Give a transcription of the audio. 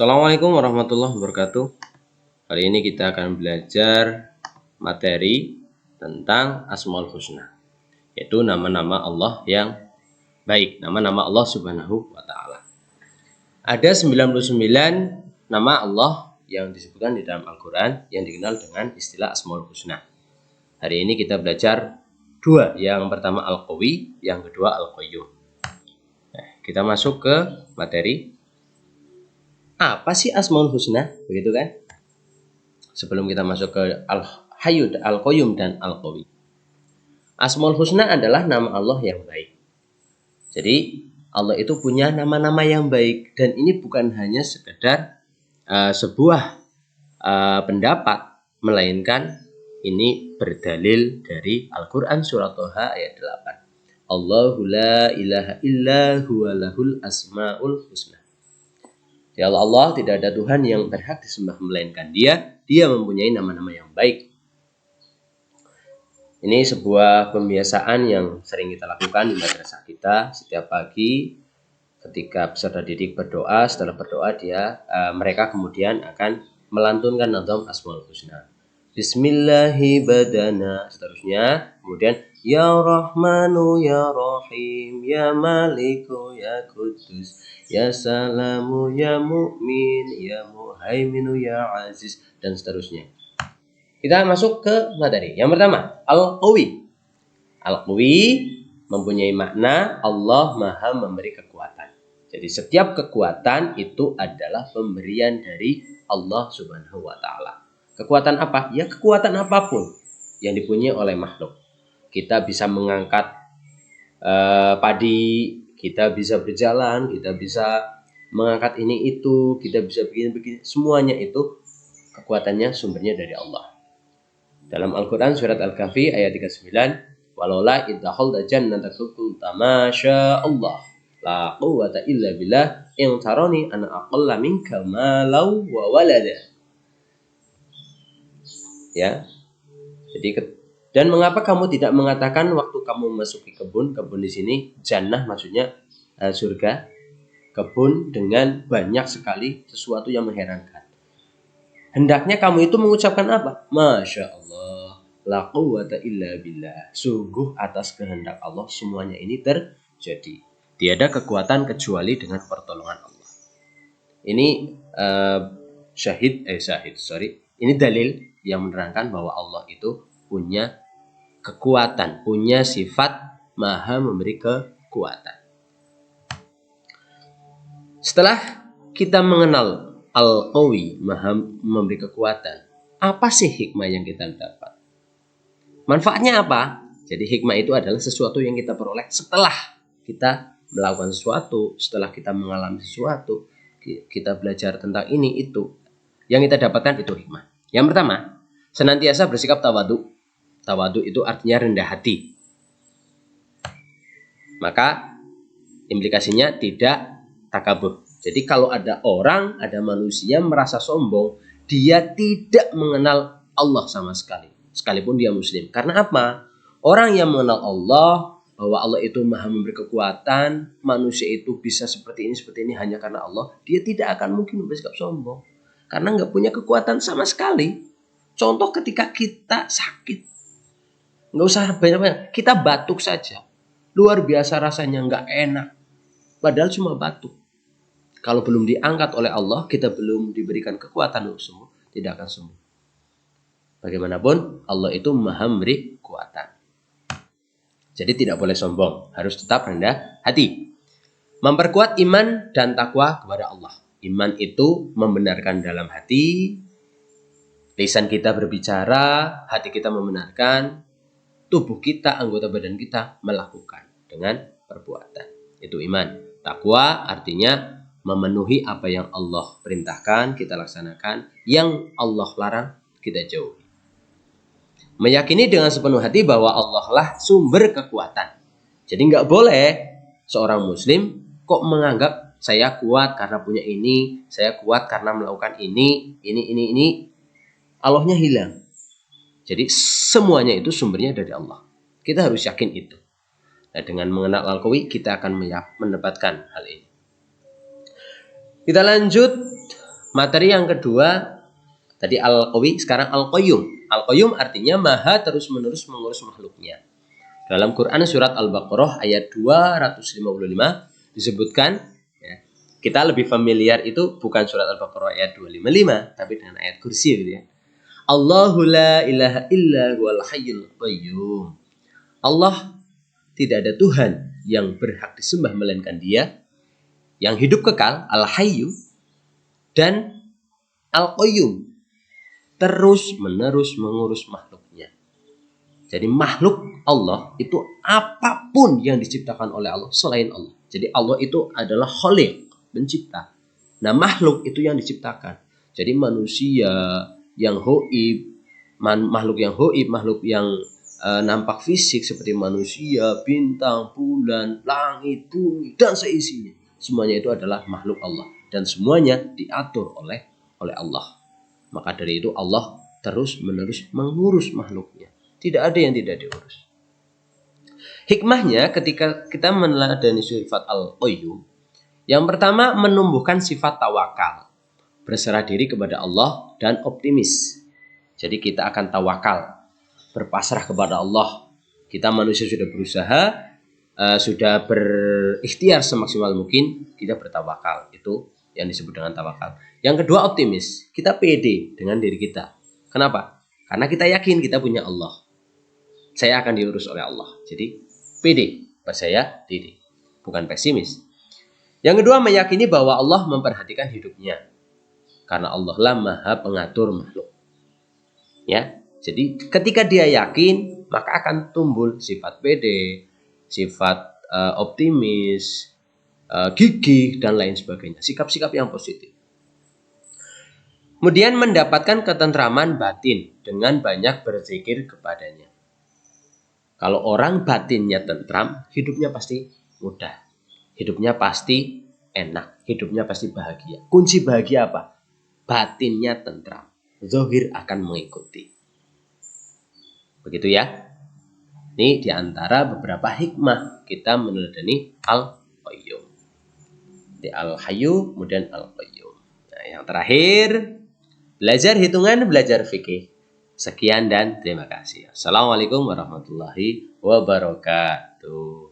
Assalamualaikum warahmatullahi wabarakatuh. Hari ini kita akan belajar materi tentang Asmaul Husna, yaitu nama-nama Allah yang baik, nama-nama Allah Subhanahu wa taala. Ada 99 nama Allah yang disebutkan di dalam Al-Qur'an yang dikenal dengan istilah Asmaul Husna. Hari ini kita belajar dua, yang pertama Al-Qawi, yang kedua Al-Qayyum. Nah, kita masuk ke materi. Apa sih Asmaul Husna? Begitu kan? Sebelum kita masuk ke Al-Hayyu, Al-Qayyum, dan Al-Qawi. Asmaul Husna adalah nama Allah yang baik. Jadi Allah itu punya nama-nama yang baik, dan ini bukan hanya sekedar sebuah pendapat, melainkan ini berdalil dari Al-Quran surat Thaha ayat 8. Allahu la ilaha illa huwa lahul asmaul husna. Ya Allah, tidak ada Tuhan yang berhak disembah melainkan Dia. Dia mempunyai nama-nama yang baik. Ini sebuah pembiasaan yang sering kita lakukan di madrasah kita. Setiap pagi ketika peserta didik berdoa, setelah berdoa mereka kemudian akan melantunkan nazam Asmaul Husna. Bismillahi badana, seterusnya. Kemudian Ya Rahmanu Ya Rahim Ya Maliku Ya Kudus Ya Salamu Ya Mu'min Ya Muhaiminu Ya Aziz, dan seterusnya. Kita masuk ke materi. Yang pertama, Al-Qawi. Al-Qawi mempunyai makna Allah Maha memberi kekuatan. Jadi setiap kekuatan itu adalah pemberian dari Allah Subhanahu wa taala. Kekuatan apa? Ya kekuatan apapun yang dipunyai oleh makhluk. Kita bisa mengangkat padi, kita bisa berjalan, kita bisa mengangkat ini itu, kita bisa begini. Semuanya itu kekuatannya sumbernya dari Allah. Dalam Al-Quran surat Al-Kahfi ayat 39, walaula iddakhal jannata qulta ma sya Allah la quwwata illa billah in tarani ana aqalla minka malau wa walada. Ya. Jadi dan mengapa kamu tidak mengatakan waktu kamu memasuki kebun di sini jannah maksudnya surga, kebun dengan banyak sekali sesuatu yang mengherankan. Hendaknya kamu itu mengucapkan apa? Masya Allah, la quwwata illa billah. Sungguh atas kehendak Allah semuanya ini terjadi. Tiada kekuatan kecuali dengan pertolongan Allah. Ini Ini dalil yang menerangkan bahwa Allah itu punya kekuatan, punya sifat maha memberi kekuatan. Setelah kita mengenal Al-Qawi, maha memberi kekuatan, apa sih hikmah yang kita dapat? Manfaatnya apa? Jadi hikmah itu adalah sesuatu yang kita peroleh setelah kita melakukan sesuatu, setelah kita mengalami sesuatu, kita belajar tentang ini itu. Yang kita dapatkan itu hikmah. Yang pertama, senantiasa bersikap tawadu. Tawadu itu artinya rendah hati. Maka implikasinya tidak takabur. Jadi kalau ada orang, ada manusia merasa sombong, dia tidak mengenal Allah sama sekali, sekalipun dia muslim. Karena apa? Orang yang mengenal Allah, bahwa Allah itu maha memberi kekuatan, manusia itu bisa seperti ini hanya karena Allah, dia tidak akan mungkin bersikap sombong. Karena nggak punya kekuatan sama sekali. Contoh ketika kita sakit. Nggak usah banyak-banyak. Kita batuk saja. Luar biasa rasanya, nggak enak. Padahal cuma batuk. Kalau belum diangkat oleh Allah, kita belum diberikan kekuatan untuk sembuh, tidak akan sembuh. Bagaimanapun, Allah itu maha memberi kekuatan. Jadi tidak boleh sombong. Harus tetap rendah hati. Memperkuat iman dan takwa kepada Allah. Iman itu membenarkan dalam hati, lisan kita berbicara, hati kita membenarkan, tubuh kita, anggota badan kita melakukan dengan perbuatan. Itu iman. Takwa artinya memenuhi apa yang Allah perintahkan, kita laksanakan, yang Allah larang, kita jauhi. Meyakini dengan sepenuh hati bahwa Allah lah sumber kekuatan. Jadi nggak boleh seorang muslim kok menganggap saya kuat karena punya ini, saya kuat karena melakukan ini. Allahnya hilang. Jadi semuanya itu sumbernya dari Allah. Kita harus yakin itu. Nah, dengan mengenal Al-Qawi kita akan mendapatkan hal ini. Kita lanjut Materi yang kedua, tadi Al-Qawi, sekarang Al-Qayyum. Al-Qayyum artinya maha terus-menerus mengurus makhluknya. Dalam Quran surat Al-Baqarah ayat 255 disebutkan, ya, kita lebih familiar itu bukan surat Al-Baqarah ayat 255, tapi dengan ayat kursi gitu ya. Allahu la ilaha illa huwal hayyul qayyum. Allah tidak ada Tuhan yang berhak disembah melainkan Dia yang hidup kekal, Al-Hayyu, dan Al-Qayyum, terus menerus mengurus makhluknya. Jadi makhluk Allah itu apapun yang diciptakan oleh Allah selain Allah. Jadi Allah itu adalah khaliq, pencipta. Nah makhluk itu yang diciptakan. Jadi manusia yang hoib, makhluk yang hoib, makhluk yang nampak fisik seperti manusia, bintang, bulan, langit, bumi, dan seisinya. Semuanya itu adalah makhluk Allah. Dan semuanya diatur oleh Allah. Maka dari itu Allah terus menerus mengurus makhluknya. Tidak ada yang tidak diurus. Hikmahnya ketika kita meneladani sifat Al-Qayyum, yang pertama menumbuhkan sifat tawakal. Berserah diri kepada Allah dan optimis. Jadi kita akan tawakal, berpasrah kepada Allah. Kita manusia sudah berusaha, sudah berikhtiar semaksimal mungkin, kita bertawakal. Itu yang disebut dengan tawakal. Yang kedua optimis, kita pede dengan diri kita. Kenapa? Karena kita yakin kita punya Allah. Saya akan diurus oleh Allah. Jadi pede, percaya diri, bukan pesimis. Yang kedua meyakini bahwa Allah memperhatikan hidupnya. Karena Allah lah maha pengatur makhluk. Ya, jadi ketika dia yakin, maka akan tumbuh sifat pede, sifat optimis, gigih, dan lain sebagainya. Sikap-sikap yang positif. Kemudian mendapatkan ketentraman batin dengan banyak berzikir kepadanya. Kalau orang batinnya tentram, hidupnya pasti mudah. Hidupnya pasti enak. Hidupnya pasti bahagia. Kunci bahagia apa? Batinnya tentram. Zahir akan mengikuti. Begitu ya. Ini diantara beberapa hikmah kita meneladani Al-Qayyum. Di Al-Hayyu, kemudian Al-Qayyum. Nah, yang terakhir, belajar hitungan, belajar fikih. Sekian dan terima kasih. Assalamualaikum warahmatullahi wabarakatuh.